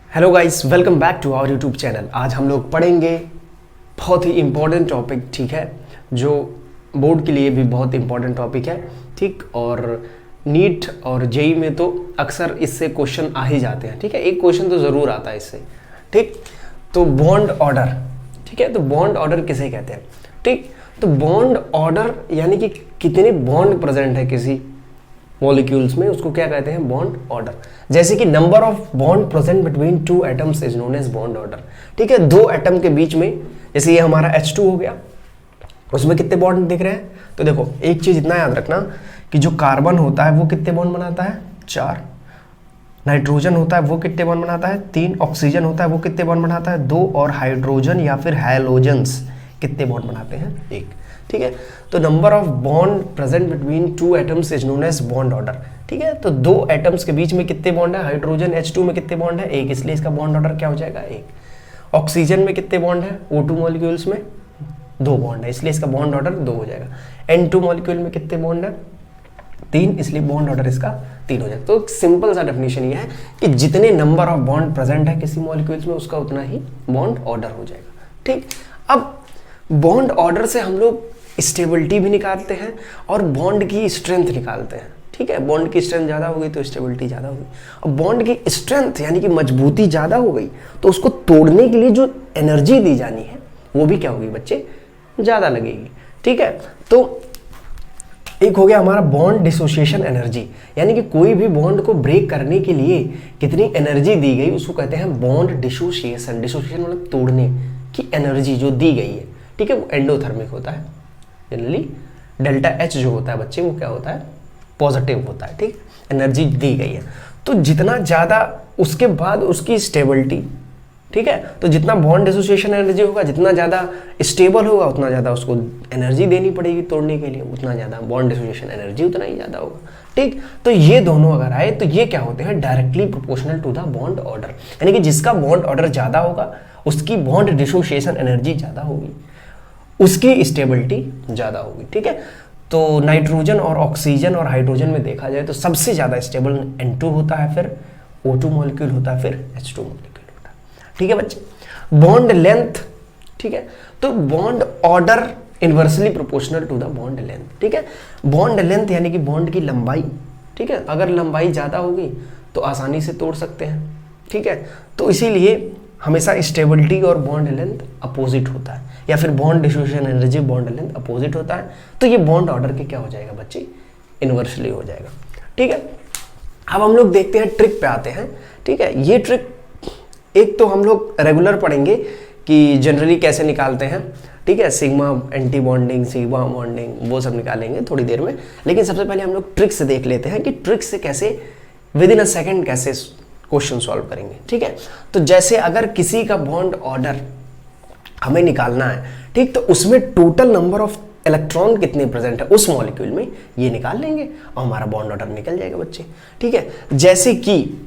Hello guys, welcome back to our YouTube channel. आज हम लोग पढ़ेंगे बहुत ही इम्पोर्टेंट टॉपिक, ठीक है, जो बोर्ड के लिए भी बहुत इम्पोर्टेंट टॉपिक है, ठीक। और नीट और जेई में तो अक्सर इससे क्वेश्चन आ ही जाते हैं, ठीक है, एक क्वेश्चन तो ज़रूर आता है इससे, ठीक। तो बॉन्ड ऑर्डर, ठीक है, तो बॉन्ड ऑर्डर किसे कहते हैं, ठीक। तो बॉन्ड ऑर्डर यानी कि कितने बॉन्ड प्रेजेंट है किसी मॉलिक्यूल्स में, उसको क्या कहते हैं, बॉन्ड ऑर्डर। जैसे कि number of bond present between two atoms is known as bond order, ठीक है। दो एटम के बीच में, जैसे ये हमारा H2 हो गया, उसमें कितने बॉन्ड दिख रहे हैं। तो देखो एक चीज इतना याद रखना कि जो कार्बन होता है वो कितने बॉन्ड बनाता है, 4। नाइट्रोजन होता है वो कितने बॉन्ड बनाता है, 3। ऑक्सीजन होता है वो कितने बॉन्ड बनाता है, 2। और हाइड्रोजन या फिर हैलोजेंस कितने बॉन्ड बनाते हैं, 1, ठीक है। तो number of bond present between two atoms is known as bond order, ठीक है। तो दो एटम्स के बीच में कितने बॉन्ड है, हाइड्रोजन H2 में कितने बॉन्ड है, 1, इसलिए इसका बॉन्ड ऑर्डर क्या हो जाएगा, 1। ऑक्सीजन में कितने बॉन्ड है, O2 मॉलिक्यूल्स में 2 बॉन्ड है, इसलिए इसका बॉन्ड ऑर्डर 2 हो जाएगा। N2 मॉलिक्यूल में कितने बॉन्ड है, 3, इसलिए बॉन्ड ऑर्डर इसका 3 हो जाएगा। तो सिंपल सा डेफिनेशन ये है कि जितने नंबर ऑफ बॉन्ड प्रेजेंट है किसी मॉलिक्यूल्स में, उसका उतना ही बॉन्ड ऑर्डर हो जाएगा, ठीक। अब बॉन्ड ऑर्डर से हम लोग स्टेबिलिटी भी निकालते हैं और बॉन्ड की स्ट्रेंथ निकालते हैं, ठीक है। बॉन्ड की स्ट्रेंथ ज़्यादा हो गई तो स्टेबिलिटी ज़्यादा होगी। अब बॉन्ड की स्ट्रेंथ यानी कि मजबूती ज़्यादा हो गई तो उसको तोड़ने के लिए जो एनर्जी दी जानी है वो भी क्या होगी बच्चे, ज़्यादा लगेगी, ठीक है। तो एक हो गया हमारा बॉन्ड डिसोसिएशन एनर्जी, यानी कि कोई भी बॉन्ड को ब्रेक करने के लिए कितनी एनर्जी दी गई उसको कहते हैं बॉन्ड डिसोसिएशन। डिसोसिएशन मतलब तोड़ने की एनर्जी जो दी गई है, ठीक है, वो एंडोथर्मिक होता है। जनरली डेल्टा H जो होता है बच्चे वो क्या होता है, पॉजिटिव होता है, ठीक। एनर्जी दी गई है तो जितना ज़्यादा उसके बाद उसकी स्टेबिलिटी, ठीक है, तो जितना बॉन्ड डिसोसिएशन एनर्जी होगा, जितना ज़्यादा स्टेबल होगा उतना ज़्यादा उसको एनर्जी देनी पड़ेगी तोड़ने के लिए, उतना ज़्यादा बॉन्ड डिसोसिएशन एनर्जी उतना ही ज़्यादा होगा, ठीक। तो ये दोनों अगर आए तो ये क्या होते हैं, directly proportional to the bond order, यानी कि जिसका बॉन्ड ऑर्डर ज़्यादा होगा उसकी बॉन्ड डिसोसिएशन एनर्जी ज़्यादा होगी, उसकी स्टेबिलिटी ज़्यादा होगी, ठीक है। तो नाइट्रोजन और ऑक्सीजन और हाइड्रोजन में देखा जाए तो सबसे ज़्यादा स्टेबल N2 होता है, फिर O2 मॉलिक्यूल होता है, फिर H2 मॉलिक्यूल होता है, ठीक है बच्चे। बॉन्ड लेंथ, ठीक है, तो bond order inversely proportional to the bond length, ठीक है। बॉन्ड लेंथ यानी कि बॉन्ड की लंबाई, ठीक है, अगर लंबाई ज़्यादा होगी तो आसानी से तोड़ सकते हैं, ठीक है। तो इसीलिए हमेशा स्टेबिलिटी और बॉन्ड लेंथ अपोजिट होता है, या फिर bond dissociation energy bond length opposite होता है, तो ये बॉन्ड ऑर्डर के क्या हो जाएगा बच्चे, इनवर्सली हो जाएगा, ठीक है। अब हम लोग देखते हैं ट्रिक पे आते हैं, ठीक है। ये ट्रिक एक तो हम लोग रेगुलर पढ़ेंगे कि जनरली कैसे निकालते हैं, ठीक है, sigma anti bonding, sigma bonding, वो सब निकालेंगे थोड़ी देर में। लेकिन सबसे पहले हम लोग ट्रिक से देख लेते हैं कि ट्रिक से कैसे विद इन अ सेकेंड कैसे क्वेश्चन सॉल्व करेंगे, ठीक है। तो जैसे अगर किसी का बॉन्ड ऑर्डर हमें निकालना है, ठीक, तो उसमें टोटल नंबर ऑफ इलेक्ट्रॉन कितने प्रेजेंट है उस मॉलिक्यूल में ये निकाल लेंगे और हमारा बॉन्ड ऑर्डर निकल जाएगा बच्चे, ठीक है। जैसे कि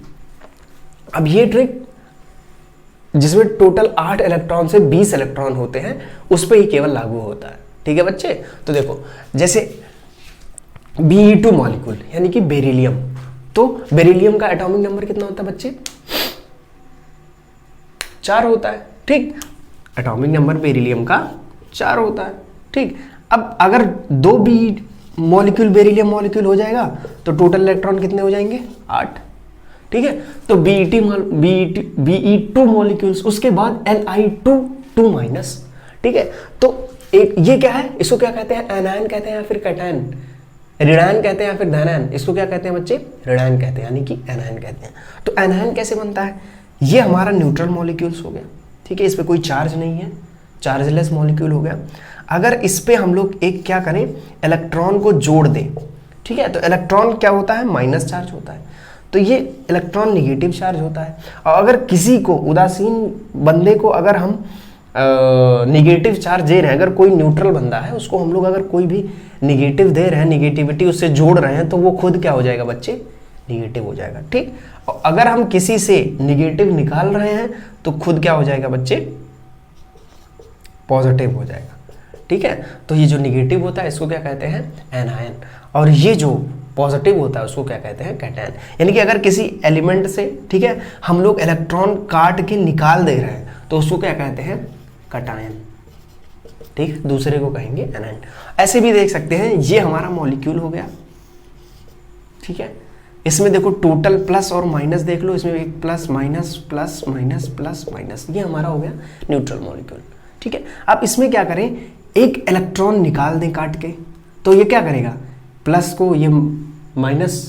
अब ये ट्रिक जिसमें टोटल 8 इलेक्ट्रॉन से 20 इलेक्ट्रॉन होते हैं उस पर ही केवल लागू होता है, ठीक है बच्चे। तो देखो जैसे Be2 मॉलिक्यूल यानी कि बेरिलियम, तो बेरिलियम का एटॉमिक नंबर कितना होता है बच्चे, 4 होता है, ठीक। एटॉमिक नंबर बेरिलियम का 4 होता है, ठीक। अब अगर 2 बी मॉलिक्यूल बेरिलियम मॉलिक्यूल हो जाएगा तो टोटल इलेक्ट्रॉन कितने हो जाएंगे, 8, ठीक है। तो Be2 मॉलिक्यूल्स, उसके बाद Li2 2 माइनस, ठीक है। तो एक ये क्या है, इसको क्या कहते हैं, एनायन कहते हैं या फिर कैटायन, ऋणायन कहते हैं या फिर धनायन, इसको क्या कहते हैं बच्चे, ऋणायन कहते हैं, यानी कि एनायन कहते हैं। तो एनायन कैसे बनता है, ये हमारा न्यूट्रल मॉलिक्यूल्स हो गया, ठीक है, इस पे कोई चार्ज नहीं है, चार्जलेस मॉलिक्यूल हो गया। अगर इस पे हम लोग एक क्या करें, इलेक्ट्रॉन को जोड़ दें, ठीक है, तो इलेक्ट्रॉन क्या होता है, माइनस चार्ज होता है, तो ये इलेक्ट्रॉन निगेटिव चार्ज होता है। और अगर किसी को उदासीन बंदे को अगर हम निगेटिव चार्ज दे रहे हैं, अगर कोई न्यूट्रल बंदा है उसको हम लोग अगर कोई भी निगेटिव दे रहे हैं, निगेटिविटी उससे जोड़ रहे हैं, तो वो खुद क्या हो जाएगा बच्चे, निगेटिव हो जाएगा, ठीक। और अगर हम किसी से निगेटिव निकाल रहे हैं तो खुद क्या हो जाएगा बच्चे, पॉजिटिव हो जाएगा, ठीक है। तो ये जो निगेटिव होता है इसको क्या कहते हैं, एनायन। और ये जो पॉजिटिव होता है उसको क्या कहते हैं, कैटायन। यानी कि अगर किसी एलिमेंट से, ठीक है, हम लोग इलेक्ट्रॉन काट के निकाल दे रहे हैं तो उसको क्या कहते हैं, कैटायन। ठीक, दूसरे को कहेंगे एनायन। ऐसे भी देख सकते हैं, ये हमारा मॉलिक्यूल हो गया, ठीक है। इसमें देखो टोटल प्लस और माइनस देख लो, इसमें एक plus minus plus minus plus minus, ये हमारा हो गया न्यूट्रल मॉलिक्यूल, ठीक है। अब इसमें क्या करें, एक इलेक्ट्रॉन निकाल दें काट के, तो ये क्या करेगा, प्लस को ये माइनस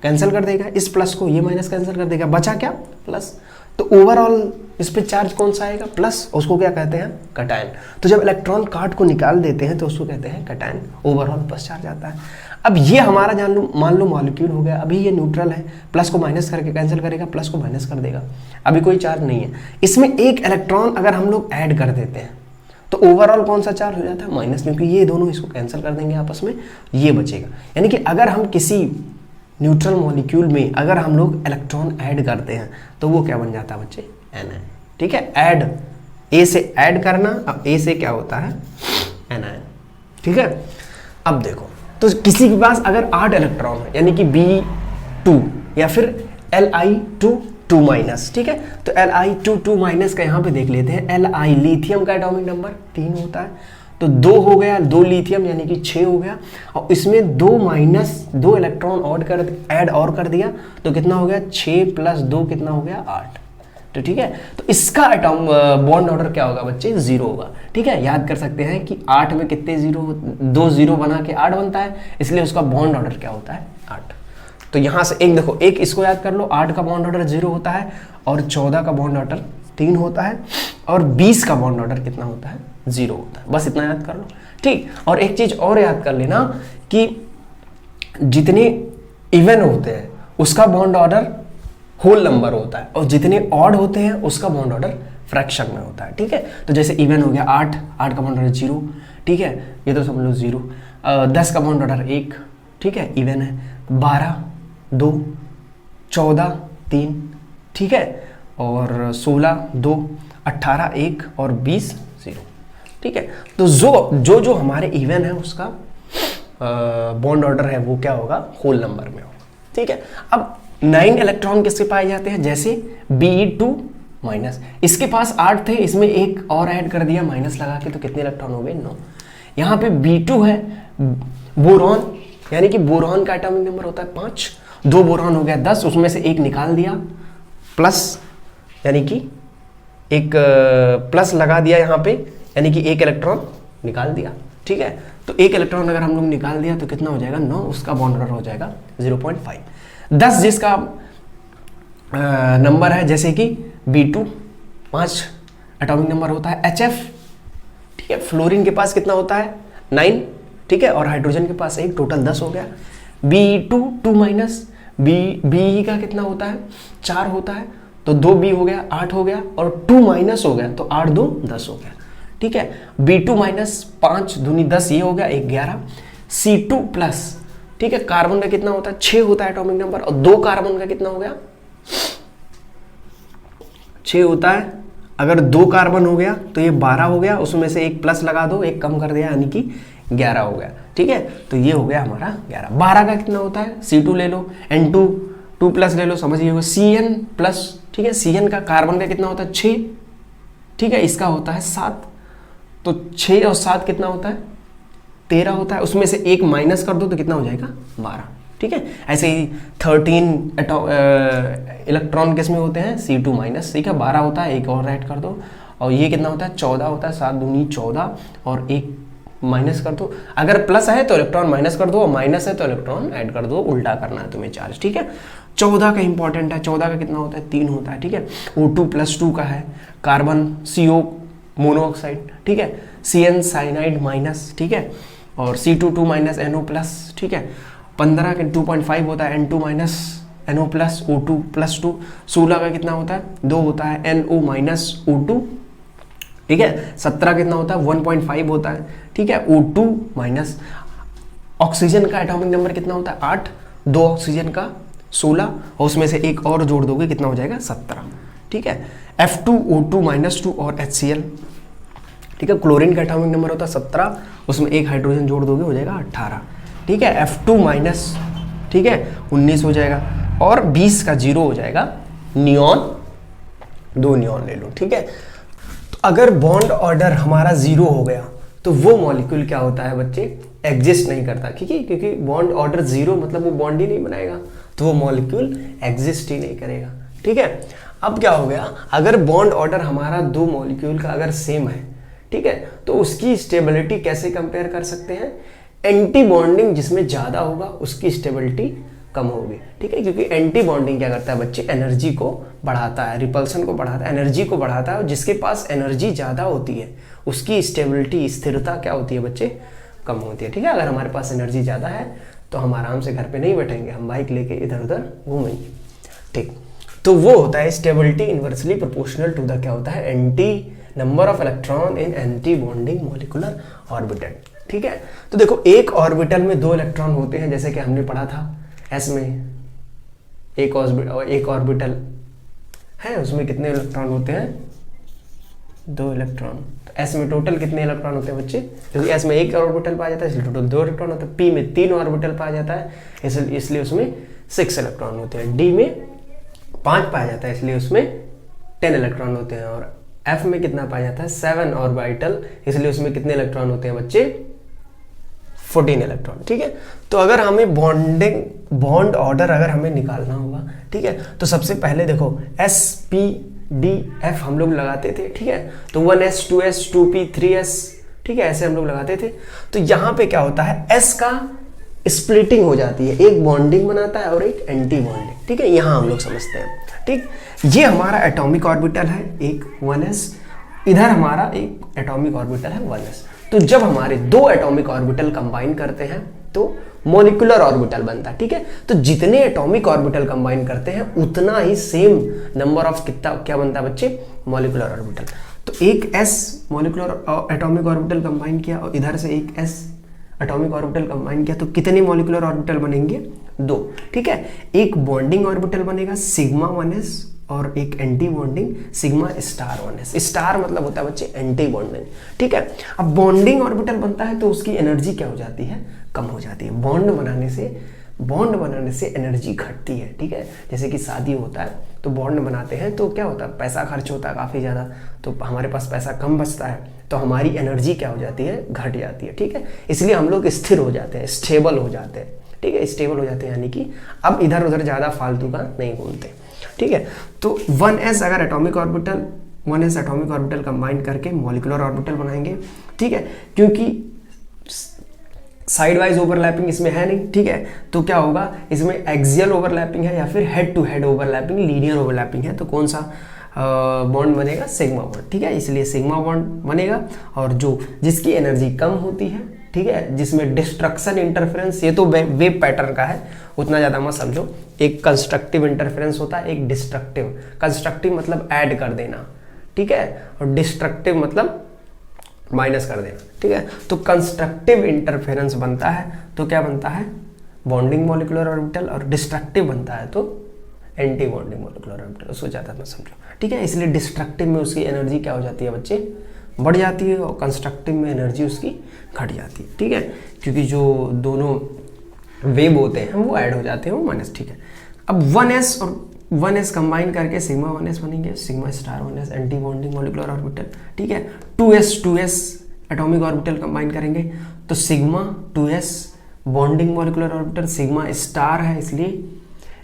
कैंसिल कर देगा, इस प्लस को ये माइनस कैंसिल कर देगा, बचा क्या, प्लस। तो ओवरऑल इस पे चार्ज कौन सा आएगा, प्लस, उसको क्या कहते हैं, कैटायन। तो जब इलेक्ट्रॉन काट को निकाल देते हैं तो उसको कहते हैं कैटायन, ओवरऑल प्लस चार्ज आता है। अब ये हमारा मान लो मॉलिक्यूल हो गया, अभी ये न्यूट्रल है, प्लस को माइनस करके कैंसिल करेगा, प्लस को माइनस कर देगा, अभी कोई चार्ज नहीं है। इसमें एक इलेक्ट्रॉन अगर हम लोग ऐड कर देते हैं तो ओवरऑल कौन सा चार्ज हो जाता है, माइनस, क्योंकि ये दोनों इसको कैंसिल कर देंगे आपस में, ये बचेगा। यानी कि अगर हम किसी न्यूट्रल मॉलिक्यूल में अगर हम लोग इलेक्ट्रॉन ऐड करते हैं तो वो क्या बन जाता है बच्चे, एनायन, ठीक है। ऐड, ए से ऐड करना, अब ए से क्या होता है, एनायन, ठीक है। अब देखो, तो किसी के पास अगर 8 इलेक्ट्रॉन है, यानी कि B2 या फिर Li2 माइनस, ठीक है, तो Li2 माइनस का यहाँ पे देख लेते हैं। Li लिथियम का एटॉमिक नंबर 3 होता है, तो 2 हो गया, 2 लिथियम यानी कि 6 हो गया, और इसमें 2 इलेक्ट्रॉन ऐड और कर दिया तो कितना हो गया, 6 + 2 कितना हो गया, 8। तो ठीक है, तो इसका एटॉम बॉन्ड ऑर्डर क्या होगा बच्चे, 0 होगा, ठीक है। याद कर सकते हैं कि 8 में कितने 2 0 बना के 8 बनता है, इसलिए उसका बॉन्ड ऑर्डर क्या होता है, 8। तो यहाँ से एक देखो, एक इसको याद कर लो, 8 का बॉन्ड ऑर्डर 0 होता है, और 14 का बॉन्ड ऑर्डर 3 होता है, और 20 का बॉन्ड ऑर्डर कितना होता है, 0 होता है। बस इतना याद कर लो, ठीक। और एक चीज और याद कर लेना कि जितने इवन होते हैं उसका बॉन्ड ऑर्डर होल नंबर होता है, और जितने ऑड होते हैं उसका बॉन्ड ऑर्डर फ्रैक्शन में होता है, ठीक है। तो जैसे इवन हो गया 8 का बॉन्ड ऑर्डर 0, ठीक है, ये तो समझ लो 0। 10 का बॉन्ड ऑर्डर 1, ठीक है, इवन है। 12 2, 14 3, ठीक है, और 16 2, 18 1, और 20 0, ठीक है। तो जो हमारे इवन है उसका बॉन्ड ऑर्डर है वो क्या होगा, होल नंबर में होगा, ठीक है। अब 9 इलेक्ट्रॉन किसके पाए जाते हैं, जैसे Be2 माइनस, इसके पास 8 थे, इसमें एक और ऐड कर दिया माइनस लगा के, तो कितने इलेक्ट्रॉन हो गए, 9। यहाँ पे B2 है, बोरॉन, यानी कि बोरॉन का एटॉमिक नंबर होता है 5, 2 बोरॉन हो गया 10, उसमें से एक निकाल दिया, प्लस, यानी कि एक प्लस लगा दिया यहाँ पे, यानी कि एक इलेक्ट्रॉन निकाल दिया, ठीक है। तो एक इलेक्ट्रॉन अगर हम लोग निकाल दिया तो कितना हो जाएगा, 9, उसका बॉन्ड ऑर्डर हो जाएगा 0.5। 10 जिसका नंबर है, जैसे कि B2 5 एटॉमिक नंबर होता है, HF, ठीक है। फ्लोरीन के पास कितना होता है, 9, ठीक है, और हाइड्रोजन के पास 1, टोटल 10 हो गया। Be2 2 माइनस, Be का कितना होता है, 4 होता है, तो 2B हो गया, 8 हो गया, और 2 माइनस हो गया, तो 8 2 10 हो गया, ठीक है। B2 माइनस 5 दूनी 10, ये हो गया 11। C2 प्लस, ठीक है, कार्बन का कितना होता है, 6 होता है एटॉमिक नंबर, और 2 कार्बन का कितना हो गया, 6 होता है। अगर 2 कार्बन हो गया तो ये 12 हो गया, उसमें से एक प्लस लगा दो, एक कम कर दिया, यानी कि 11 हो गया, ठीक है। तो ये हो गया हमारा 11। 12 का कितना होता है, C2 ले लो, N2 2 प्लस ले लो, समझिए CN प्लस, ठीक है। CN का कार्बन का कितना होता है, 6, ठीक है, इसका होता है 7, तो 6 और 7 कितना होता है, 13 होता है, उसमें से एक माइनस कर दो तो कितना हो जाएगा, 12, ठीक है। ऐसे ही 13 इलेक्ट्रॉन किस में होते हैं, C2 माइनस, ठीक है, 12 होता है, एक और ऐड कर दो, और ये कितना होता है, 14 होता है, 7 दूनी 14, और एक माइनस कर दो। अगर प्लस है तो इलेक्ट्रॉन माइनस कर दो, और माइनस है तो इलेक्ट्रॉन ऐड कर दो, उल्टा करना है तुम्हें चार्ज, ठीक है। 14 का इंपॉर्टेंट है, 14 का कितना होता है, 3 होता है, ठीक है। O2 + 2 का है, कार्बन CO मोनोऑक्साइड, ठीक है, CN साइनाइड माइनस, ठीक है, और C2 2 माइनस NO प्लस, ठीक है। 15 का 2.5 होता है, N2 minus NO plus, O2 + 2। 16 का कितना होता है, 2 होता है, NO माइनस O2, ठीक है। 17 कितना होता है, 1.5 होता है, ठीक है, O2 माइनस। ऑक्सीजन का एटॉमिक नंबर कितना होता है, 8, 2 ऑक्सीजन का 16, और उसमें से एक और जोड़ दोगे, कितना हो जाएगा, 17, ठीक है। F2O2 - 2 और HCl, ठीक है। क्लोरीन का एटॉमिक नंबर होता है 17, उसमें एक हाइड्रोजन जोड़ दोगे, हो जाएगा 18, ठीक है। F2 - ठीक है, 19 हो जाएगा, और 20 का 0 हो जाएगा नियॉन, 2 नियॉन ले लो, ठीक है। तो अगर बॉन्ड ऑर्डर हमारा 0 हो गया तो वो मॉलिक्यूल क्या होता है बच्चे, एग्जिस्ट नहीं करता, क्योंकि बॉन्ड ऑर्डर 0 मतलब वो बॉन्ड ही नहीं बनाएगा, तो वो मॉलिक्यूल एग्जिस्ट ही नहीं करेगा, ठीक है। अब क्या हो गया, अगर बॉन्ड ऑर्डर हमारा 2 मॉलिक्यूल का अगर सेम है, ठीक है, तो उसकी स्टेबिलिटी कैसे कंपेयर कर सकते हैं, एंटी बॉन्डिंग जिसमें ज्यादा होगा उसकी स्टेबिलिटी कम होगी, ठीक है, क्योंकि एंटी बॉन्डिंग क्या करता है बच्चे, एनर्जी को बढ़ाता है, रिपल्सन को बढ़ाता है, एनर्जी को बढ़ाता है, और जिसके पास एनर्जी ज़्यादा होती है उसकी स्टेबिलिटी, स्थिरता क्या होती है बच्चे, कम होती है, ठीक है। अगर हमारे पास एनर्जी ज़्यादा है तो हम आराम से घर पे नहीं बैठेंगे, हम बाइक लेके इधर उधर घूमेंगे, ठीक। तो वो होता है stability inversely proportional to the क्या होता है, anti number of electron in antibonding molecular orbital, ठीक है। तो देखो एक ऑर्बिटल में 2 इलेक्ट्रॉन होते हैं, जैसे कि हमने पढ़ा था एस में एक ऑर्बिटल है, उसमें कितने इलेक्ट्रॉन होते हैं, 2 इलेक्ट्रॉन। तो एस में टोटल कितने इलेक्ट्रॉन होते हैं बच्चे, क्योंकि एस में एक ऑर्बिटल पाया जाता है इसलिए टोटल 2 इलेक्ट्रॉन होते हैं, पी में 3 ऑर्बिटल पाया जाता है इसलिए उसमें 6 इलेक्ट्रॉन होते हैं, डी में 5 पाया जाता है इसलिए उसमें 10 इलेक्ट्रॉन होते हैं, और एफ में कितना पाया जाता है, 7 ऑर्बिटल इसलिए उसमें कितने इलेक्ट्रॉन होते हैं बच्चे, 14 इलेक्ट्रॉन, ठीक है। तो अगर हमें बॉन्ड ऑर्डर अगर हमें निकालना होगा, ठीक है, तो सबसे पहले देखो एस पी डी एफ हम लोग लगाते थे, ठीक है, तो 1s 2s 2p 3s, ठीक है, ऐसे हम लोग लगाते थे। तो यहाँ पे क्या होता है, s का स्प्लिटिंग हो जाती है, एक बॉन्डिंग बनाता है और एक एंटी बॉन्डिंग, ठीक है, यहाँ हम लोग समझते हैं, ठीक। ये हमारा एटॉमिक ऑर्बिटल है एक 1s, इधर हमारा एक एटॉमिक ऑर्बिटल है 1s। तो जब हमारे 2 एटॉमिक ऑर्बिटल कंबाइन करते हैं तो मॉलिक्यूलर ऑर्बिटल बनता है, ठीक है। तो जितने एटॉमिक ऑर्बिटल कंबाइन करते हैं उतना ही सेम नंबर ऑफ कितना क्या बनता है बच्चे, मॉलिक्यूलर ऑर्बिटल। तो एक s molecular atomic orbital combine किया और इधर से एक s एटॉमिक ऑर्बिटल कंबाइन किया, तो कितने मॉलिक्यूलर ऑर्बिटल बनेंगे, 2, ठीक है। एक बॉन्डिंग ऑर्बिटल बनेगा सिग्मा 1s और एक anti bonding sigma star 1s, star मतलब होता है बच्चे एंटी बॉन्डिंग, ठीक है। अब बॉन्डिंग ऑर्बिटल बनता है तो उसकी एनर्जी क्या हो जाती है, कम हो जाती है, बॉन्ड बनाने से एनर्जी घटती है, ठीक है। जैसे कि शादी होता है तो बॉन्ड बनाते हैं तो क्या होता है, पैसा खर्च होता है काफ़ी ज़्यादा, तो हमारे पास पैसा कम बचता है तो हमारी एनर्जी क्या हो जाती है, घट जाती है, ठीक है। इसलिए हम लोग स्थिर हो जाते हैं, स्टेबल हो जाते हैं, ठीक है, स्टेबल हो जाते हैं, यानी कि अब इधर उधर ज़्यादा फालतू का नहीं घूमते, ठीक है। तो 1s अगर atomic orbital 1s atomic orbital combine करके मॉलिक्यूलर ऑर्बिटल बनाएंगे, ठीक है, क्योंकि साइड वाइज ओवरलैपिंग इसमें है नहीं, ठीक है। तो क्या होगा, इसमें एक्सियल ओवरलैपिंग है या फिर head to head overlapping, linear overlapping है, तो कौन सा बॉन्ड बनेगा, सिग्मा बॉन्ड, ठीक है। इसलिए सिग्मा बॉन्ड बनेगा, और जिसकी एनर्जी कम होती है, ठीक है, जिसमें डिस्ट्रक्शन इंटरफेरेंस, ये तो वेव पैटर्न का है, उतना ज़्यादा मत समझो। एक कंस्ट्रक्टिव इंटरफेरेंस होता है, एक डिस्ट्रक्टिव। कंस्ट्रक्टिव मतलब ऐड कर देना, ठीक है, और डिस्ट्रक्टिव मतलब माइनस कर देना, ठीक है। तो कंस्ट्रक्टिव इंटरफेरेंस बनता है तो क्या बनता है, बॉन्डिंग मॉलिक्यूलर ऑर्बिटल, और डिस्ट्रक्टिव बनता है तो एंटी बॉन्डिंग मॉलिक्यूलर ऑर्बिटल, उसको ज़्यादा मत समझो, ठीक है। इसलिए डिस्ट्रक्टिव में उसकी एनर्जी क्या हो जाती है बच्चे, बढ़ जाती है, और कंस्ट्रक्टिव में एनर्जी उसकी घट जाती है, ठीक है, क्योंकि जो दोनों वेव होते हैं वो ऐड हो जाते हैं, वो माइनस, ठीक है। अब 1s और 1s कंबाइन करके सिग्मा 1s बनेंगे, sigma star 1s anti bonding molecular orbital, ठीक है। 2s एटॉमिक ऑर्बिटल कंबाइन करेंगे तो sigma 2s bonding molecular orbital, sigma star है इसलिए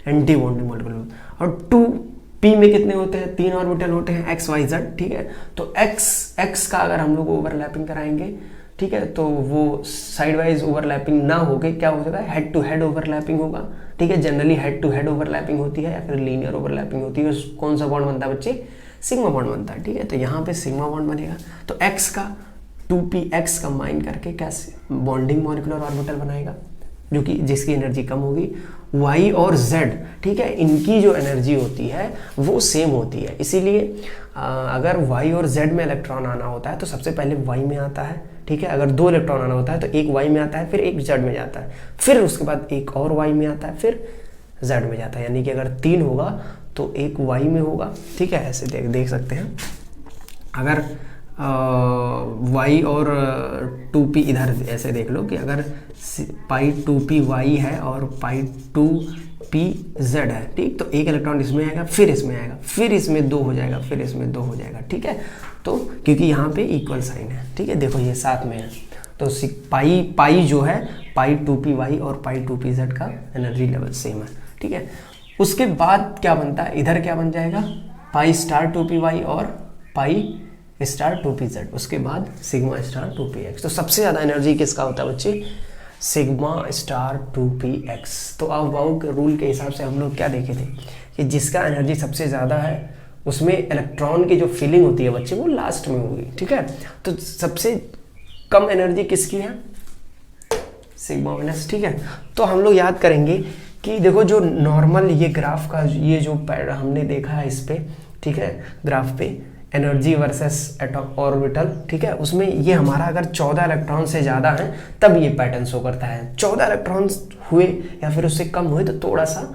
एंटी बॉन्डिंग मॉलिक्यूलर, और 2p में कितने होते हैं, 3 ऑर्बिटल होते हैं x y z, ठीक है। तो x का अगर हम लोग ओवरलैपिंग कराएंगे, ठीक है, तो वो साइड वाइज ओवरलैपिंग ना होके क्या हो जाएगा, हेड टू हेड ओवरलैपिंग होगा, ठीक है। Generally head to head overlapping होती है या फिर लीनियर ओवरलैपिंग होती है, कौन सा बॉन्ड बनता है बच्चे, सिग्मा बॉन्ड बनता है, ठीक है। तो यहाँ पे सिग्मा बॉन्ड बनेगा, तो x का 2px कंबाइन करके क्या बॉन्डिंग मॉलिक्यूलर ऑर्बिटल बनाएगा, जो कि जिसकी एनर्जी कम होगी। y और z, ठीक है, इनकी जो एनर्जी होती है वो सेम होती है, इसीलिए अगर y और z में इलेक्ट्रॉन आना होता है तो सबसे पहले y में आता है, ठीक है। अगर 2 इलेक्ट्रॉन आना होता है तो एक y में आता है, फिर एक z में जाता है, फिर उसके बाद एक और y में आता है, फिर z में जाता है, यानी कि अगर 3 होगा तो एक y में होगा, ठीक है। ऐसे देख सकते हैं, अगर वाई और 2p इधर ऐसे देख लो कि अगर पाई 2p वाई है और पाई 2p z है, ठीक, तो एक इलेक्ट्रॉन इसमें आएगा, फिर इसमें आएगा, फिर इसमें 2 हो जाएगा, फिर इसमें 2 हो जाएगा, ठीक है। तो क्योंकि यहाँ पे इक्वल साइन है, ठीक है, देखो ये साथ में है, तो पाई जो है पाई 2p वाई और पाई 2p z का एनर्जी लेवल सेम है, ठीक है। उसके बाद क्या बनता है, इधर क्या बन जाएगा, पाई स्टार 2p वाई और पाई स्टार 2p z, उसके बाद सिग्मा स्टार 2p x। तो सबसे ज़्यादा एनर्जी किसका होता है बच्चे, सिग्मा स्टार 2p x। तो अब बाउ के रूल के हिसाब से हम लोग क्या देखे थे कि जिसका एनर्जी सबसे ज़्यादा है उसमें इलेक्ट्रॉन की जो फीलिंग होती है बच्चे वो लास्ट में होगी, ठीक है। तो सबसे कम एनर्जी किसकी है, सिग्मा माइनस, ठीक है। तो हम लोग याद करेंगे कि देखो जो नॉर्मल ये ग्राफ का ये जो हमने देखा है इस पे, ठीक है, ग्राफ पे एनर्जी वर्सेस एटॉम ऑर्बिटल, ठीक है, उसमें ये हमारा अगर 14 इलेक्ट्रॉन से ज़्यादा है तब ये पैटर्न शो करता है, 14 इलेक्ट्रॉन हुए या फिर उससे कम हुए तो थोड़ा सा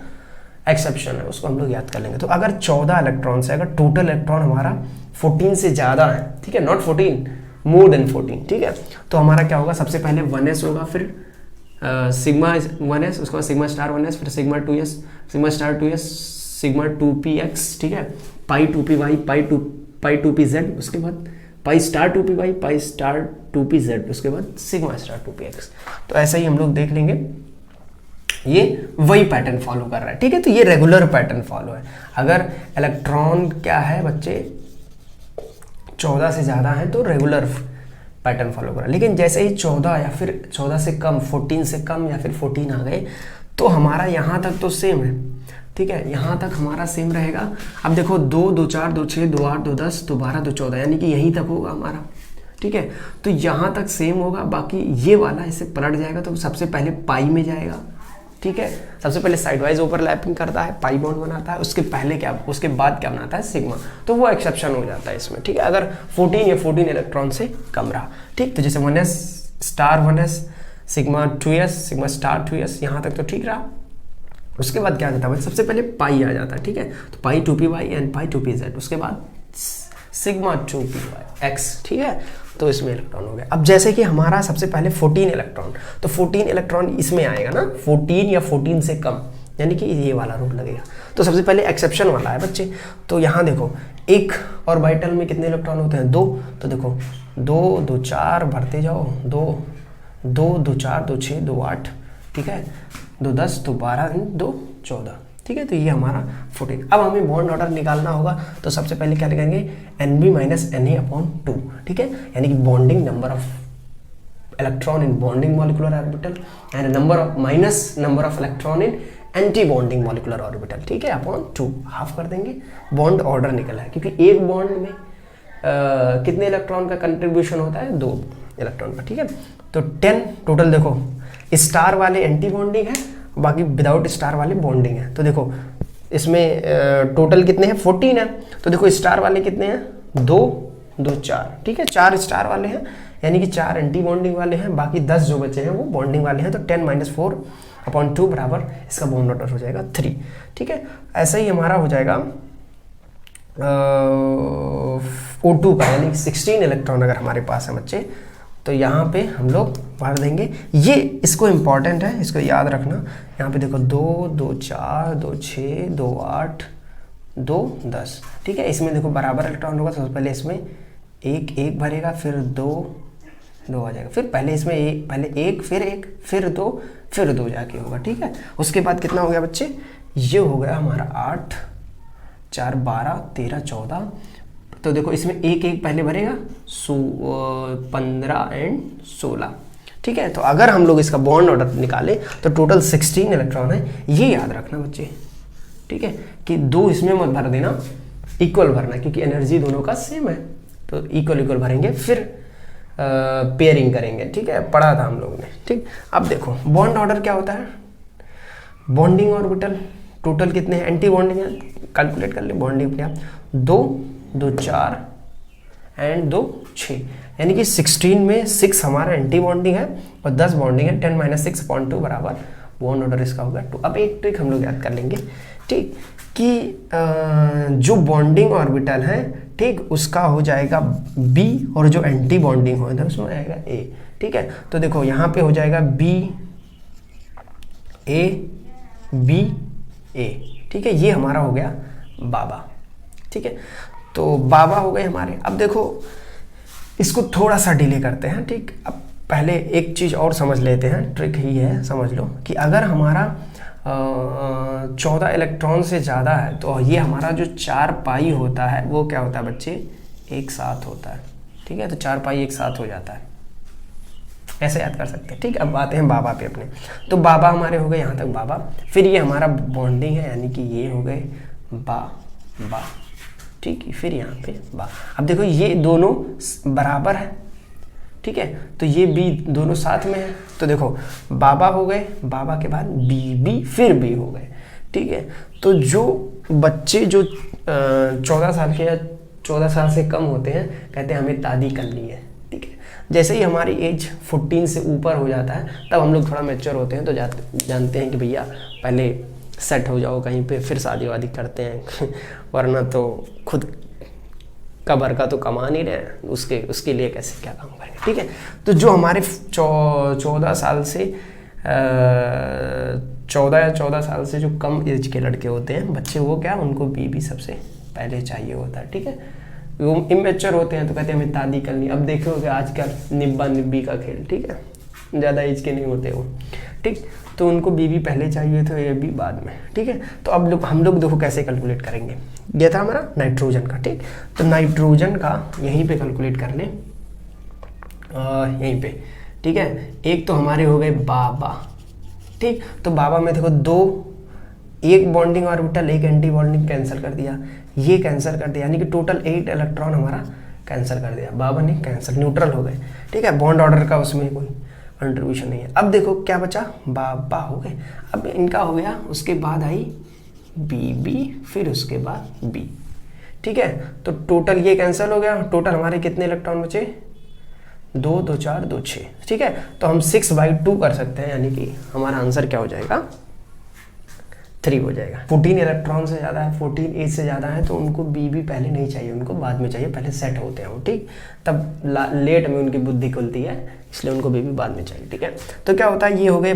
एक्सेप्शन है, उसको हम लोग याद कर लेंगे। तो अगर 14 इलेक्ट्रॉन से, अगर टोटल इलेक्ट्रॉन हमारा 14 से ज़्यादा है, ठीक है, नॉट 14, मोर देन 14, ठीक है, तो हमारा क्या होगा, सबसे पहले 1s होगा, फिर सिग्मा 1s, उसके बाद सिग्मा स्टार 1s, फिर sigma 2s, sigma star 2s, sigma 2px, ठीक है, पाई 2p वाई, पाई 2p z, उसके बाद pi star 2p y, pi star 2p z, उसके बाद सिग्मा स्टार 2px। तो ऐसा ही हम लोग देख लेंगे, ये वही पैटर्न फॉलो कर रहा है, ठीक है। तो ये रेगुलर पैटर्न फॉलो है। अगर इलेक्ट्रॉन क्या है बच्चे 14 से ज़्यादा है तो रेगुलर पैटर्न फॉलो कर रहा है, लेकिन जैसे ही 14 या फिर 14 से कम, 14 से कम या फिर 14 आ गए तो हमारा यहाँ तक तो सेम है, ठीक है, यहाँ तक हमारा सेम रहेगा। अब देखो 2, 2, 4, 2, 6, 2, 8, 2, 10, 2, 12, 2, 14, यानी कि यहीं तक होगा हमारा, ठीक है। तो यहाँ तक सेम होगा, बाकी ये वाला इसे पलट जाएगा तो सबसे पहले पाई में जाएगा, ठीक है, सबसे पहले साइडवाइज ओवरलैपिंग करता है, पाई बॉन्ड बनाता है, उसके बाद क्या बनाता है, सिग्मा, तो वो एक्सेप्शन हो जाता है इसमें, ठीक है, अगर 14 या 14 इलेक्ट्रॉन से कम रहा, ठीक। तो जैसे 1s star 1s, sigma 2s, sigma star 2s, यहाँ तक तो ठीक रहा। उसके बाद क्या आ जाता है, सबसे पहले पाई आ जाता है, ठीक है, तो pi 2p y and pi 2p z, उसके बाद सिग्मा 2p वाई x, ठीक है। तो इसमें इलेक्ट्रॉन हो गया। अब जैसे कि हमारा सबसे पहले 14 इलेक्ट्रॉन, तो 14 इलेक्ट्रॉन इसमें आएगा ना, 14 या 14 से कम, यानी कि ये वाला रूल लगेगा। तो सबसे पहले एक्सेप्शन वाला है बच्चे, तो यहाँ देखो एक ऑर्बिटल में कितने इलेक्ट्रॉन होते हैं, 2, तो देखो 2, 2, 4 भरते जाओ, 2, 2, 2, 4, 2, 6, 2, 8, ठीक है, 2, 10, 2, 12, 2, 14, ठीक है। तो ये हमारा 14। अब हमें बॉन्ड ऑर्डर निकालना होगा, तो सबसे पहले क्या लिखेंगे, NB माइनस Na/2, ठीक है, यानी कि bonding number of electron in bonding molecular orbital and number of electron in antibonding molecular orbital, ठीक है, अपॉन 2, हाफ कर देंगे। बॉन्ड ऑर्डर निकला है, क्योंकि एक बॉन्ड में कितने इलेक्ट्रॉन का कंट्रीब्यूशन होता है, 2 इलेक्ट्रॉन का, ठीक है। तो 10 टोटल, देखो स्टार वाले एंटी बॉन्डिंग है, बाकी विदाउट स्टार वाले बॉन्डिंग है। तो देखो इसमें टोटल कितने हैं, 14 है, तो देखो स्टार वाले कितने हैं, 2, 2, 4, ठीक है, 4 स्टार वाले हैं, यानी कि 4 एंटी बॉन्डिंग वाले हैं, बाकी 10 जो बचे हैं वो बॉन्डिंग वाले हैं। तो 10 - 4/2 बराबर इसका बॉन्ड ऑर्डर हो जाएगा 3, ठीक है। ऐसा ही हमारा हो जाएगा O2 का, यानी 16 इलेक्ट्रॉन अगर हमारे पास है बच्चे, तो यहाँ पे हम लोग भर देंगे। ये इसको इम्पॉर्टेंट है, इसको याद रखना। यहाँ पे देखो 2, 2, 4, 2, 6, 2, 8, 2, 10, ठीक है। इसमें देखो बराबर इलेक्ट्रॉन होगा, सबसे पहले इसमें एक भरेगा, फिर 2 आ जाएगा, फिर पहले इसमें एक, फिर 2 जाके होगा, ठीक है। उसके बाद कितना हो गया बच्चे, ये हो गया हमारा 8, 4, 12, 13, 14, तो देखो इसमें एक पहले भरेगा, 15 एंड 16, ठीक है। तो अगर हम लोग इसका बॉन्ड ऑर्डर निकाले तो टोटल 16 इलेक्ट्रॉन है, ये याद रखना बच्चे, ठीक है, कि 2 इसमें मत भर देना, इक्वल भरना, क्योंकि एनर्जी दोनों का सेम है, तो इक्वल भरेंगे, फिर पेयरिंग करेंगे, ठीक है, पढ़ा था हम लोगों ने, ठीक। अब देखो बॉन्ड ऑर्डर क्या होता है, बॉन्डिंग ऑर्बिटल टोटल कितने हैं, एंटी बॉन्डिंग है, कैलकुलेट कर ले बॉन्डिंग पे आप, 2, 2, 4 एंड 2, 6, यानी कि 16 में 6 हमारा एंटी बॉन्डिंग है और 10 बॉन्डिंग है। 10 - 6/2 बराबर बॉन्ड ऑर्डर इसका होगा 2। अब एक ट्रिक हम लोग याद कर लेंगे, ठीक, कि जो बॉन्डिंग ऑर्बिटल है, ठीक, उसका हो जाएगा बी, और जो एंटी बॉन्डिंग होगा उसमें आएगा ए। ठीक है, तो देखो यहाँ पे हो जाएगा बी ए बी ए। ठीक है, ये हमारा हो गया बाबा। ठीक है, तो बाबा हो गए हमारे। अब देखो इसको थोड़ा सा डिले करते हैं। ठीक, अब पहले एक चीज़ और समझ लेते हैं, ट्रिक ही है, समझ लो कि अगर हमारा 14 इलेक्ट्रॉन से ज़्यादा है तो ये हमारा जो 4 पाई होता है वो क्या होता है बच्चे, एक साथ होता है। ठीक है, तो 4 पाई एक साथ हो जाता है, ऐसे याद कर सकते हैं। ठीक, अब आते हैं बाबा पे अपने। तो बाबा हमारे हो गए यहाँ तक बाबा, फिर ये हमारा बॉन्डिंग है यानी कि ये हो गए बा बा। ठीक है, फिर यहाँ पे बा। अब देखो ये दोनों बराबर है। ठीक है, तो ये बी दोनों साथ में है, तो देखो बाबा हो गए, बाबा के बाद बी बी फिर बी हो गए। ठीक है, तो जो बच्चे जो 14 साल के या 14 साल से कम होते हैं कहते हैं हमें दादी करनी है। ठीक है, जैसे ही हमारी एज 14 से ऊपर हो जाता है तब हम लोग थोड़ा मैच्योर होते हैं, तो जानते हैं कि भैया पहले सेट हो जाओ कहीं पे फिर शादी वादी करते हैं वरना तो खुद कबर का तो कमा नहीं रहे, उसके लिए कैसे क्या काम करेंगे। ठीक है, तो जो हमारे 14 साल से 14 साल से जो कम एज के लड़के होते हैं बच्चे, वो क्या उनको बीबी सबसे पहले चाहिए होता है। ठीक है, वो इमेच्योर होते हैं तो कहते हैं हमें दादी करनी। अब देखो कि आजकल निब्बा निब्बी का खेल, ठीक है, ज़्यादा एज के नहीं होते वो। ठीक, तो उनको बीबी पहले चाहिए तो ये भी बाद में। ठीक है, तो अब हम लोग देखो कैसे कैलकुलेट करेंगे। ये था हमारा नाइट्रोजन का। ठीक, तो नाइट्रोजन का यहीं पे कैलकुलेट कर लें, यहीं पे। ठीक है, एक तो हमारे हो गए बाबा। ठीक, तो बाबा में देखो दो, एक बॉन्डिंग ऑर्बिटल एक एंटी बॉन्डिंग कैंसिल कर दिया, ये कैंसिल कर दिया, यानी कि टोटल 8 इलेक्ट्रॉन हमारा कैंसिल कर दिया। बाबा ने कैंसिल, न्यूट्रल हो गए। ठीक है, बॉन्ड ऑर्डर का उसमें कोई कंट्रीब्यूशन नहीं है। अब देखो क्या बचा, बाबा हो गए। अब इनका हो गया, उसके बाद आई बी बी, फिर उसके बाद बी। ठीक है, तो टोटल ये कैंसिल हो गया, टोटल हमारे कितने इलेक्ट्रॉन बचे, 2 2 4 2 6। ठीक है, तो हम 6/2 कर सकते हैं, यानी कि हमारा आंसर क्या हो जाएगा, 3 हो जाएगा। 14 इलेक्ट्रॉन से ज़्यादा है, 14 एज से ज़्यादा है तो उनको बी बी पहले नहीं चाहिए, उनको बाद में चाहिए, पहले सेट होते हैं वो। ठीक, तब लेट में उनकी बुद्धि खुलती है, इसलिए उनको बी बी बाद में चाहिए। ठीक है, तो क्या होता है, ये हो गए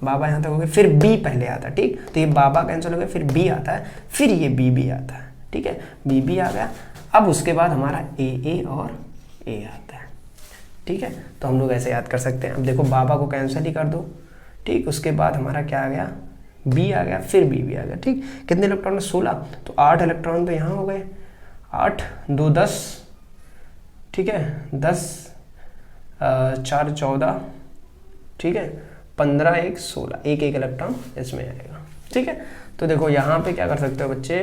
बाबा यहाँ तक हो गए, फिर बी पहले आता है। ठीक, तो ये बाबा कैंसिल हो गया, फिर बी आता है, फिर ये बी बी आता है। ठीक है, बी बी आ गया। अब उसके बाद हमारा ए और ए आता है। ठीक है, तो हम लोग ऐसे याद कर सकते हैं। अब देखो बाबा को कैंसिल ही कर दो। ठीक, उसके बाद हमारा क्या आ गया, बी आ गया, फिर बी बी आ गया। ठीक, कितने इलेक्ट्रॉन, 16, तो 8 इलेक्ट्रॉन तो यहाँ हो गए, 8 2 10। ठीक है, 10 4 14। ठीक है, 15 1 16, एक इलेक्ट्रॉन इसमें आएगा। ठीक है, तो देखो यहाँ पे क्या कर सकते हो बच्चे,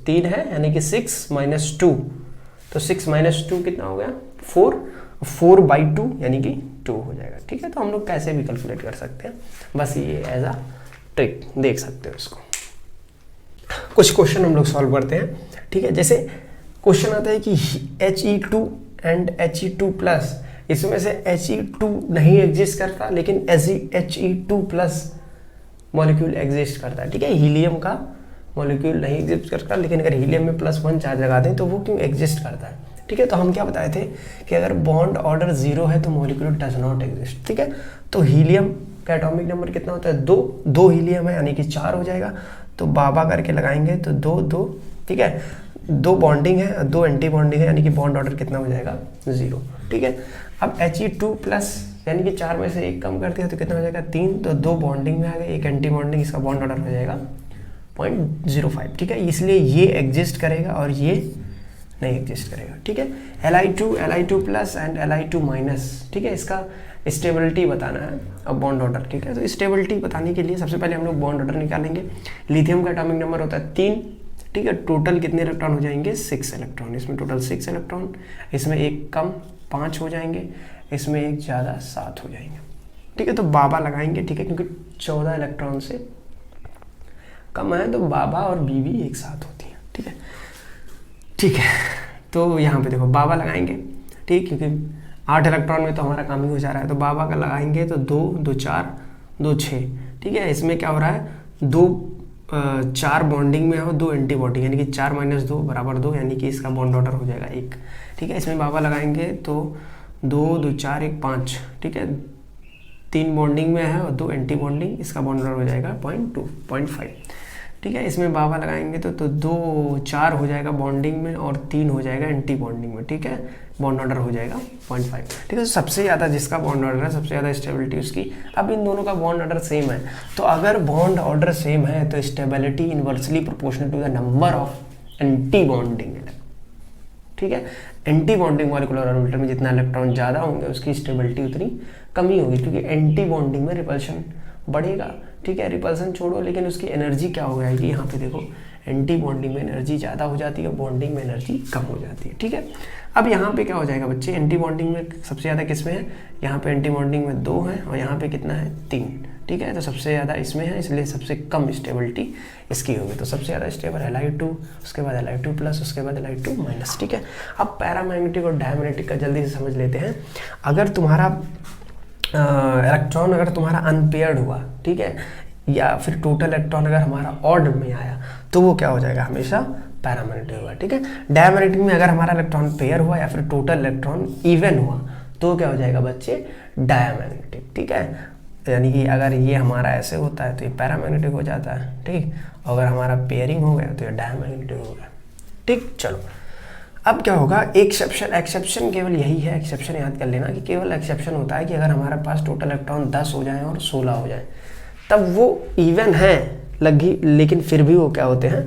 3 है यानी कि 6 - 2, तो 6 - 2 कितना हो गया, 4/2 यानी कि 2 हो जाएगा। ठीक है, तो हम लोग कैसे भी कैलकुलेट कर सकते हैं, बस ये एज अ ट्रिक देख सकते हो इसको। कुछ क्वेश्चन हम लोग सॉल्व करते हैं। ठीक है, जैसे क्वेश्चन आता है कि He2 एंड He2+, इसमें से He2 नहीं एग्जिस्ट करता लेकिन He2+ मॉलिक्यूल एग्जिस्ट करता है। ठीक है, हीलियम का मॉलिक्यूल नहीं एग्जिस्ट करता, लेकिन अगर हीलियम में +1 चार्ज लगा दें तो वो क्यों एग्जिस्ट करता है। ठीक है, तो हम क्या बताए थे कि अगर बॉन्ड ऑर्डर 0 है तो मॉलिक्यूल डज नॉट एग्जिस्ट। ठीक है, तो हीलियम का एटॉमिक नंबर कितना होता है, 2 हीलियम है यानी कि 4 हो जाएगा। तो बाबा करके लगाएंगे तो 2 2। ठीक है, 2 बॉन्डिंग है, 2 एंटी बॉन्डिंग है, यानी कि बॉन्ड ऑर्डर कितना हो जाएगा, 0। ठीक है, अब He2+ यानी कि 4 में से 1 कम कर दिया तो कितना हो जाएगा, 3, तो 2 बॉन्डिंग में आ गए, 1 एंटी बॉन्डिंग, इसका बॉन्ड ऑर्डर हो जाएगा 0.05। ठीक है, इसलिए ये एग्जिस्ट करेगा और ये नहीं एग्जिस्ट करेगा। ठीक है, Li2+ एंड Li2-। ठीक है, इसका स्टेबिलिटी बताना है अब बॉन्ड ऑर्डर। ठीक है, तो स्टेबिलिटी बताने के लिए सबसे पहले हम लोग बॉन्ड ऑर्डर निकालेंगे। लिथियम का एटॉमिक नंबर होता है 3। ठीक है, टोटल कितने इलेक्ट्रॉन हो जाएंगे, 6 इलेक्ट्रॉन। इसमें टोटल 6 इलेक्ट्रॉन, इसमें 1 कम 5 हो जाएंगे, इसमें 1 ज़्यादा 7 हो जाएंगे। ठीक है, तो बाबा लगाएंगे। ठीक है, क्योंकि 14 इलेक्ट्रॉन से कम है तो बाबा और बीबी एक साथ होती है। ठीक है, ठीक है, तो यहाँ पे देखो बाबा लगाएंगे। ठीक, क्योंकि 8 इलेक्ट्रॉन में तो हमारा काम ही हो जा रहा है, तो बाबा का लगाएंगे तो 2 2 4 2 6। ठीक है, इसमें क्या हो रहा है, 2 4 बॉन्डिंग में है और 2 एंटी बॉन्डिंग, यानी कि 4 - 2 = 2, यानी कि इसका बॉन्ड ऑर्डर हो जाएगा 1। ठीक है, इसमें बाबा लगाएंगे तो 2 2 4 1 5। ठीक है, 3 बॉन्डिंग में है और 2 एंटी बॉन्डिंग, इसका बॉन्ड ऑर्डर हो जाएगा 0.5। ठीक है, इसमें बाबा लगाएंगे तो 2 4 हो जाएगा बॉन्डिंग में और 3 हो जाएगा एंटी बॉन्डिंग में। ठीक है, बॉन्ड ऑर्डर हो जाएगा 0.5। ठीक है, तो सबसे ज़्यादा जिसका बॉन्ड ऑर्डर है, सबसे ज़्यादा स्टेबिलिटी उसकी। अब इन दोनों का बॉन्ड ऑर्डर सेम है, तो अगर बॉन्ड ऑर्डर सेम है तो stability inversely proportional to the number of antibonding. ठीक है, एंटी बॉन्डिंग मॉलिक्यूलर ऑर्बिटल में जितना इलेक्ट्रॉन ज़्यादा होंगे उसकी स्टेबिलिटी उतनी कमी होगी, क्योंकि एंटी बॉन्डिंग में रिपल्शन बढ़ेगा। ठीक है, रिपल्सन छोड़ो, लेकिन उसकी एनर्जी क्या हो जाएगी, यहाँ पे देखो एंटी बॉन्डिंग में एनर्जी ज़्यादा हो जाती है, बॉन्डिंग में एनर्जी कम हो जाती है। ठीक है, अब यहाँ पे क्या हो जाएगा बच्चे, एंटी बॉन्डिंग में सबसे ज़्यादा किस में है, यहाँ पे एंटी बॉन्डिंग में 2 है और यहाँ पे कितना है 3। ठीक है, तो सबसे ज़्यादा इसमें है, इसलिए सबसे कम स्टेबिलिटी इसकी होगी। तो सबसे ज़्यादा स्टेबल Li2, उसके बाद Li2+, उसके बाद Li2-। ठीक है, अब पैरामैग्नेटिक और डायमैग्नेटिक का जल्दी से समझ लेते हैं। अगर तुम्हारा इलेक्ट्रॉन अगर तुम्हारा अनपेयर्ड हुआ, ठीक है, या फिर टोटल इलेक्ट्रॉन अगर हमारा ऑड में आया तो वो क्या हो जाएगा, हमेशा पैरामैग्नेटिक होगा। ठीक है, डायमैग्नेटिक में अगर हमारा इलेक्ट्रॉन पेयर हुआ या फिर टोटल इलेक्ट्रॉन इवन हुआ तो क्या हो जाएगा बच्चे, डायमैग्नेटिक। ठीक है, यानी कि अगर ये हमारा ऐसे होता है तो ये पैरामैग्नेटिक हो जाता है। ठीक, अगर हमारा पेयरिंग हो गया तो ये डायमैग्नेटिक हो गया। ठीक, चलो अब क्या होगा, एक्सेप्शन केवल यही है, एक्सेप्शन याद कर लेना कि केवल एक्सेप्शन होता है कि अगर हमारे पास टोटल इलेक्ट्रॉन 10 हो जाए और 16 हो जाए तब वो इवन है लगी, लेकिन फिर भी वो क्या होते हैं,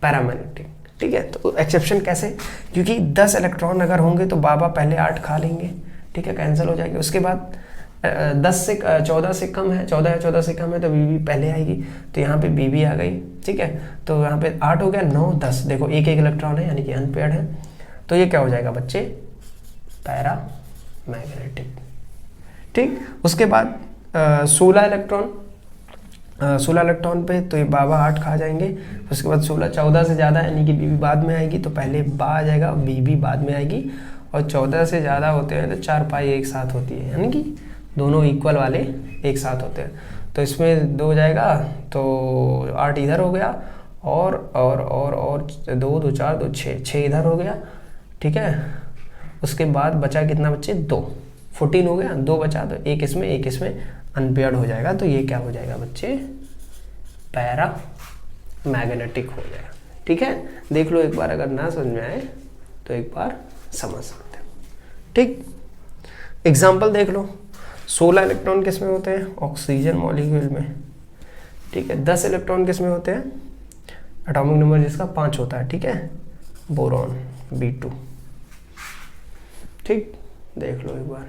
पैरामैग्नेटिक। ठीक है, तो एक्सेप्शन कैसे, क्योंकि 10 इलेक्ट्रॉन अगर होंगे तो बाबा पहले 8 खा लेंगे। ठीक है, कैंसिल हो जाएगी। उसके बाद 14 से कम है, 14 या 14 से कम है तो बीबी पहले आएगी, तो यहाँ पे बीबी आ गई। ठीक है, तो यहाँ पे 8 हो गया, 9 10, देखो एक इलेक्ट्रॉन है यानी कि अनपेयर्ड है, तो ये क्या हो जाएगा बच्चे, पैरामैग्नेटिक। ठीक, उसके बाद 16 इलेक्ट्रॉन पे तो ये बाबा 8 खा जाएंगे। उसके बाद 16 14 से ज़्यादा यानी कि बीबी बाद में आएगी, तो पहले बा आ जाएगा, बीबी बाद में आएगी। और 14 से ज़्यादा होते हैं तो 4 पाई एक साथ होती है, यानी कि दोनों इक्वल वाले एक साथ होते हैं। तो इसमें 2 जाएगा तो 8 इधर हो गया और 2 2 4 2 6 इधर हो गया। ठीक है, उसके बाद बचा कितना बच्चे, 2 14 हो गया, 2 बचा तो एक इसमें अनपेयर्ड हो जाएगा, तो ये क्या हो जाएगा बच्चे, पैरामैग्नेटिक हो जाएगा। ठीक है, देख लो एक बार, अगर ना समझ में आए तो एक बार समझ सकते हो। ठीक, एग्जाम्पल देख लो, 16 इलेक्ट्रॉन किस में होते हैं, ऑक्सीजन मॉलिक्यूल में। ठीक है, 10 इलेक्ट्रॉन किस में होते हैं, एटॉमिक नंबर जिसका 5 होता है। ठीक है, बोरॉन B2। ठीक, देख लो एक बार।